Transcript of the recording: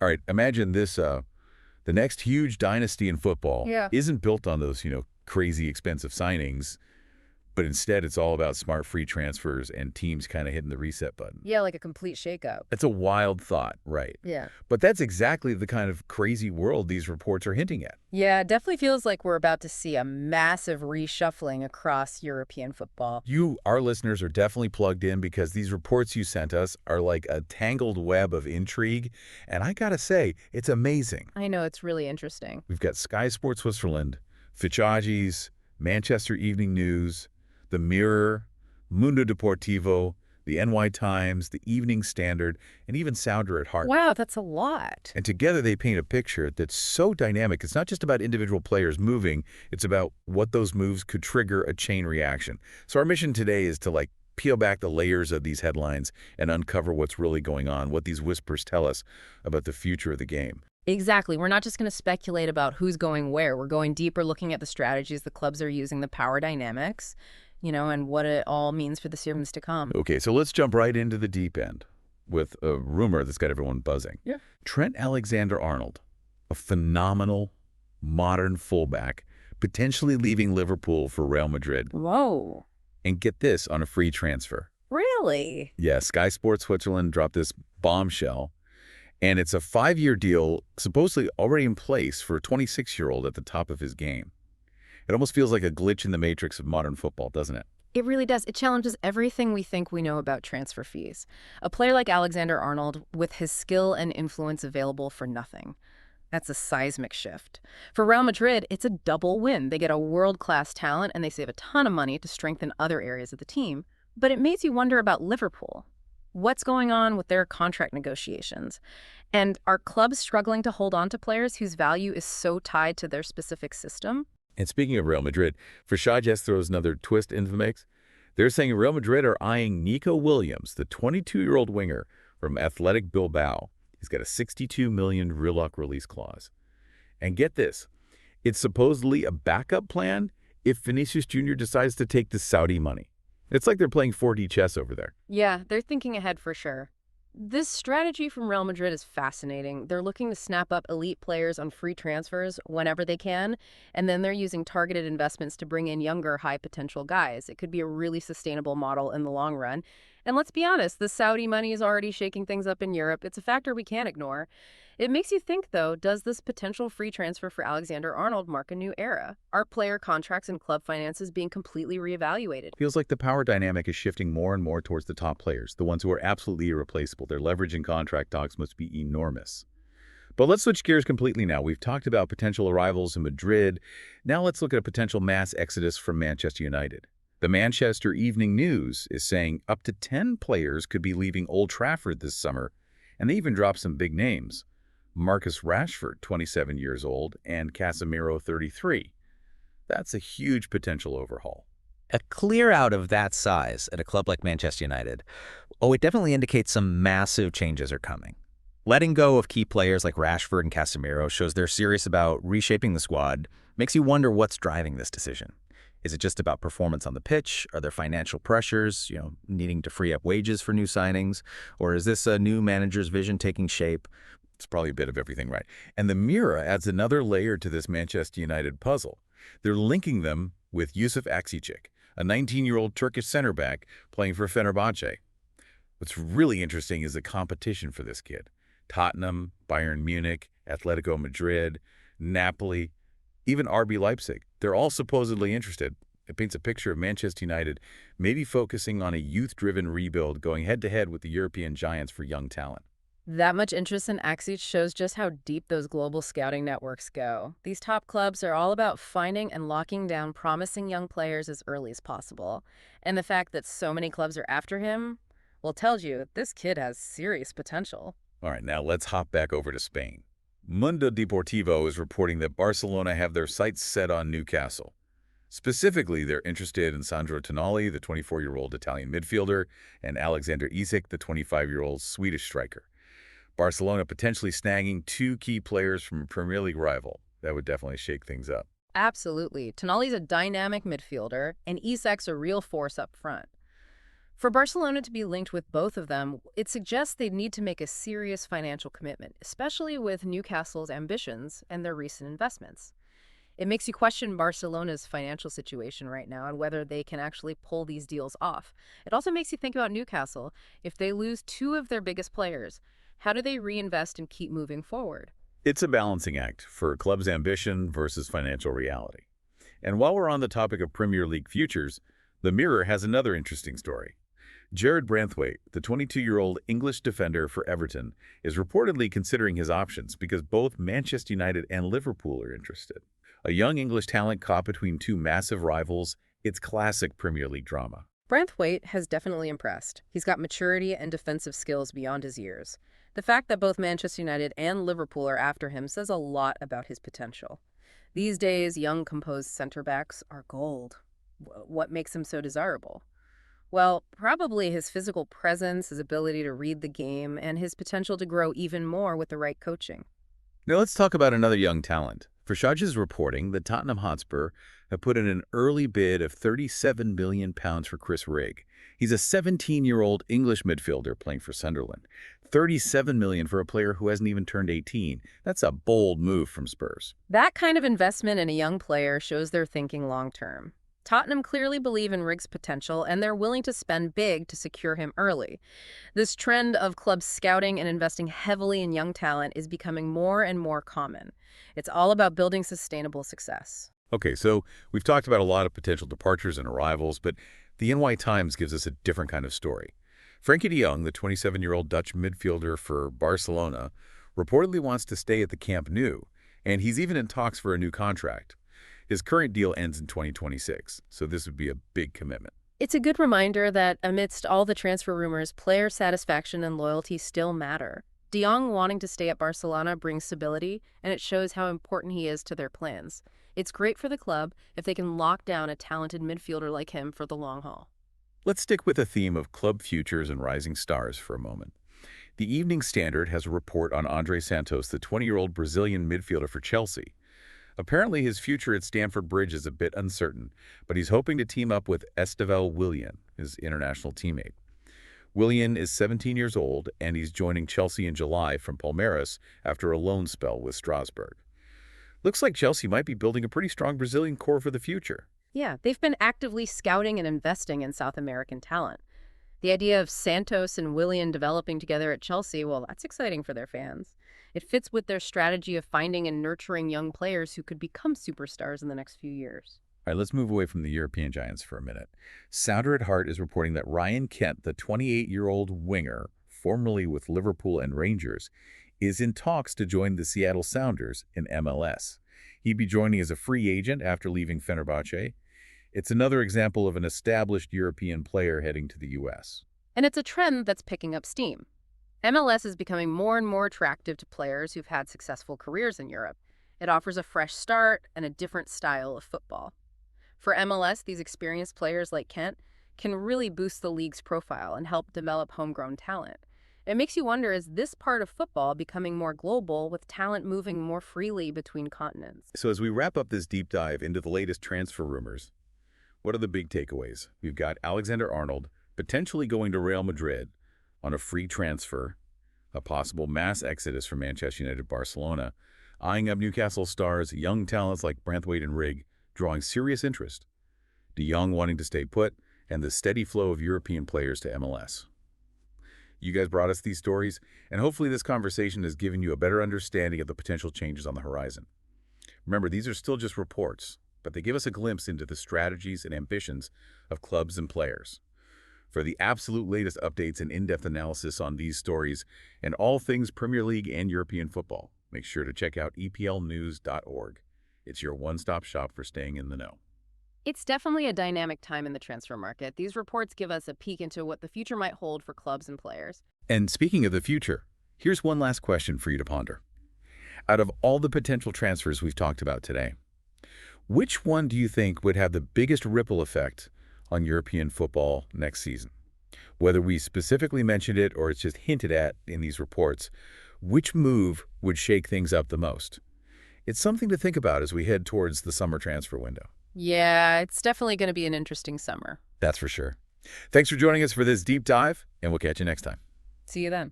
All right, imagine this, the next huge dynasty in football Yeah. isn't built on those, crazy expensive signings, but instead it's all about smart free transfers and teams kind of hitting the reset button. Yeah, like a complete shakeup. That's a wild thought, right? Yeah. But that's exactly the kind of crazy world these reports are hinting at. Yeah, it definitely feels like we're about to see a massive reshuffling across European football. You, our listeners, are definitely plugged in because these reports you sent us are like a tangled web of intrigue, and I gotta say, it's amazing. I know, it's really interesting. We've got Sky Sports Switzerland, Fichajes, Manchester Evening News, The Mirror, Mundo Deportivo, the NY Times, the Evening Standard, and even Sounder at Heart. Wow, that's a lot. And together they paint a picture that's so dynamic. It's not just about individual players moving, it's about what those moves could trigger a chain reaction. So our mission today is to peel back the layers of these headlines and uncover what's really going on, what these whispers tell us about the future of the game. Exactly. We're not just going to speculate about who's going where. We're going deeper, looking at the strategies the clubs are using, the power dynamics, and what it all means for the seasons to come. Okay, so let's jump right into the deep end with a rumor that's got everyone buzzing. Yeah. Trent Alexander-Arnold, a phenomenal modern fullback, potentially leaving Liverpool for Real Madrid. Whoa. And get this, on a free transfer. Really? Yeah, Sky Sports Switzerland dropped this bombshell, and it's a 5-year deal supposedly already in place for a 26-year-old at the top of his game. It almost feels like a glitch in the matrix of modern football, doesn't it? It really does. It challenges everything we think we know about transfer fees. A player like Alexander-Arnold, with his skill and influence available for nothing. That's a seismic shift. For Real Madrid, it's a double win. They get a world-class talent and they save a ton of money to strengthen other areas of the team. But it makes you wonder about Liverpool. What's going on with their contract negotiations? And are clubs struggling to hold on to players whose value is so tied to their specific system? And speaking of Real Madrid, Fichajes throws another twist into the mix. They're saying Real Madrid are eyeing Nico Williams, the 22-year-old winger from Athletic Bilbao. He's got a $62 million real release clause. And get this, it's supposedly a backup plan if Vinicius Jr. decides to take the Saudi money. It's like they're playing 4D chess over there. Yeah, they're thinking ahead for sure. This strategy from Real Madrid is fascinating. They're looking to snap up elite players on free transfers whenever they can, and then they're using targeted investments to bring in younger, high-potential guys. It could be a really sustainable model in the long run. And let's be honest, the Saudi money is already shaking things up in Europe. It's a factor we can't ignore. It makes you think, though, does this potential free transfer for Alexander-Arnold mark a new era? Are player contracts and club finances being completely reevaluated? Feels like the power dynamic is shifting more and more towards the top players, the ones who are absolutely irreplaceable. Their leverage in contract talks must be enormous. But let's switch gears completely now. We've talked about potential arrivals in Madrid. Now let's look at a potential mass exodus from Manchester United. The Manchester Evening News is saying up to 10 players could be leaving Old Trafford this summer, and they even dropped some big names. Marcus Rashford, 27 years old, and Casemiro, 33. That's a huge potential overhaul. A clear out of that size at a club like Manchester United, it definitely indicates some massive changes are coming. Letting go of key players like Rashford and Casemiro shows they're serious about reshaping the squad, makes you wonder what's driving this decision. Is it just about performance on the pitch? Are there financial pressures, needing to free up wages for new signings? Or is this a new manager's vision taking shape? It's probably a bit of everything, right? And the Mirror adds another layer to this Manchester United puzzle. They're linking them with Yusuf Akicic, a 19-year-old Turkish center back playing for Fenerbahce. What's really interesting is the competition for this kid. Tottenham, Bayern Munich, Atletico Madrid, Napoli, even RB Leipzig. They're all supposedly interested. It paints a picture of Manchester United maybe focusing on a youth-driven rebuild going head-to-head with the European giants for young talent. That much interest in Akicic shows just how deep those global scouting networks go. These top clubs are all about finding and locking down promising young players as early as possible. And the fact that so many clubs are after him, well, tells you this kid has serious potential. All right, now let's hop back over to Spain. Mundo Deportivo is reporting that Barcelona have their sights set on Newcastle. Specifically, they're interested in Sandro Tonali, the 24-year-old Italian midfielder, and Alexander Isak, the 25-year-old Swedish striker. Barcelona potentially snagging 2 key players from a Premier League rival. That would definitely shake things up. Absolutely. Tonali's a dynamic midfielder, and Isak's a real force up front. For Barcelona to be linked with both of them, it suggests they'd need to make a serious financial commitment, especially with Newcastle's ambitions and their recent investments. It makes you question Barcelona's financial situation right now and whether they can actually pull these deals off. It also makes you think about Newcastle. If they lose two of their biggest players, how do they reinvest and keep moving forward? It's a balancing act for a club's ambition versus financial reality. And while we're on the topic of Premier League futures, the Mirror has another interesting story. Jared Branthwaite, the 22-year-old English defender for Everton, is reportedly considering his options because both Manchester United and Liverpool are interested. A young English talent caught between two massive rivals, it's classic Premier League drama. Branthwaite has definitely impressed. He's got maturity and defensive skills beyond his years. The fact that both Manchester United and Liverpool are after him says a lot about his potential. These days, young, composed center backs are gold. What makes him so desirable? Well, probably his physical presence, his ability to read the game, and his potential to grow even more with the right coaching. Now let's talk about another young talent. Verschage is reporting that Tottenham Hotspur have put in an early bid of £37 million for Chris Rigg. He's a 17-year-old English midfielder playing for Sunderland. $37 million for a player who hasn't even turned 18. That's a bold move from Spurs. That kind of investment in a young player shows they're thinking long-term. Tottenham clearly believe in Rigg's potential, and they're willing to spend big to secure him early. This trend of clubs scouting and investing heavily in young talent is becoming more and more common. It's all about building sustainable success. Okay, so we've talked about a lot of potential departures and arrivals, but the NY Times gives us a different kind of story. Frankie de Jong, the 27-year-old Dutch midfielder for Barcelona, reportedly wants to stay at the Camp Nou, and he's even in talks for a new contract. His current deal ends in 2026, so this would be a big commitment. It's a good reminder that amidst all the transfer rumors, player satisfaction and loyalty still matter. De Jong wanting to stay at Barcelona brings stability, and it shows how important he is to their plans. It's great for the club if they can lock down a talented midfielder like him for the long haul. Let's stick with the theme of club futures and rising stars for a moment. The Evening Standard has a report on André Santos, the 20-year-old Brazilian midfielder for Chelsea. Apparently, his future at Stamford Bridge is a bit uncertain, but he's hoping to team up with Estevão Willian, his international teammate. Willian is 17 years old, and he's joining Chelsea in July from Palmeiras after a loan spell with Strasbourg. Looks like Chelsea might be building a pretty strong Brazilian core for the future. Yeah, they've been actively scouting and investing in South American talent. The idea of Santos and Willian developing together at Chelsea, well, that's exciting for their fans. It fits with their strategy of finding and nurturing young players who could become superstars in the next few years. All right, let's move away from the European giants for a minute. Sounder at Heart is reporting that Ryan Kent, the 28-year-old winger, formerly with Liverpool and Rangers, is in talks to join the Seattle Sounders in MLS. He'd be joining as a free agent after leaving Fenerbahce. It's another example of an established European player heading to the U.S. And it's a trend that's picking up steam. MLS is becoming more and more attractive to players who've had successful careers in Europe. It offers a fresh start and a different style of football. For MLS, these experienced players like Kent can really boost the league's profile and help develop homegrown talent. It makes you wonder, is this part of football becoming more global with talent moving more freely between continents? So as we wrap up this deep dive into the latest transfer rumors, what are the big takeaways? We've got Alexander-Arnold potentially going to Real Madrid on a free transfer, a possible mass exodus from Manchester United Barcelona, eyeing up Newcastle stars, young talents like Branthwaite and Rigg, drawing serious interest, De Jong wanting to stay put, and the steady flow of European players to MLS. You guys brought us these stories, and hopefully this conversation has given you a better understanding of the potential changes on the horizon. Remember, these are still just reports, but they give us a glimpse into the strategies and ambitions of clubs and players. For the absolute latest updates and in-depth analysis on these stories and all things Premier League and European football, make sure to check out EPLNews.org. It's your one-stop shop for staying in the know. It's definitely a dynamic time in the transfer market. These reports give us a peek into what the future might hold for clubs and players. And speaking of the future, here's one last question for you to ponder. Out of all the potential transfers we've talked about today, which one do you think would have the biggest ripple effect on European football next season? Whether we specifically mentioned it or it's just hinted at in these reports, which move would shake things up the most? It's something to think about as we head towards the summer transfer window. Yeah, it's definitely going to be an interesting summer. That's for sure. Thanks for joining us for this deep dive, and we'll catch you next time. See you then.